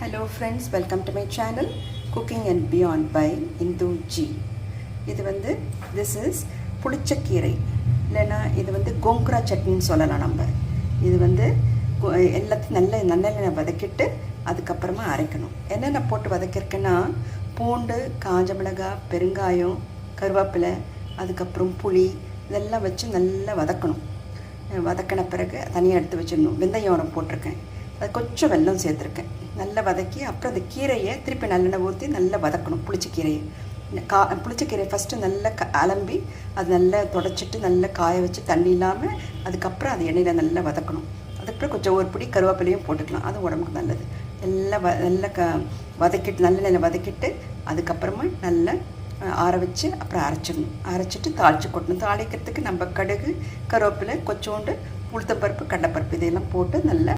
Hello friends, welcome to my channel Cooking and Beyond by Indu G. This is புளிச்சக்கீரை இல்லைன்னா இது கோங்குரா சட்னின்னு சொல்லலாம். நம்ம இது எல்லாத்தையும் நல்லெண்ணெய் வதக்கிட்டு அதுக்கப்புறமா அரைக்கணும். என்னென்ன போட்டு வதக்கிருக்குன்னா பூண்டு, காஞ்ச மிளகாய், பெருங்காயம், கருவேப்பிலை, அதுக்கப்புறம் புளி இதெல்லாம் வச்சு நல்லா வதக்கணும். வதக்கின பிறகு தனியாக எடுத்து வச்சிடணும். வெந்தயம் போட்டிருக்கேன், அது கொஞ்சம் வெல்லம் சேர்த்துருக்கேன். நல்லா வதக்கி அப்புறம் அந்த கீரையை திருப்பி நல்லெண்ணெய் ஊற்றி நல்லா வதக்கணும். புளிச்சக்கீரையை புளிச்சக்கீரையை ஃபஸ்ட்டு நல்லா அலம்பி அது நல்லா தொடச்சிட்டு நல்லா காய வச்சு தண்ணி இல்லாமல் அதுக்கப்புறம் அது எண்ணெயில் நல்லா வதக்கணும். அதுக்கப்புறம் கொஞ்சம் ஒரு பிடி கருவேப்பிலையும் போட்டுக்கலாம், அது உடம்புக்கு நல்லது. எல்லாம் நல்லா வதக்கிட்டு நல்லெண்ணெயில் வதக்கிட்டு அதுக்கப்புறமா நல்லா ஆற வச்சு அப்புறம் அரைச்சிடணும். அரைச்சிட்டு தாளித்து கொட்டணும். தாளிக்கிறதுக்கு நம்ம கடுகு, கருவேப்பிலை, கொஞ்சோண்டு உளுத்தம்பருப்பு, கடலைப்பருப்பு இதையெல்லாம் போட்டு நல்லா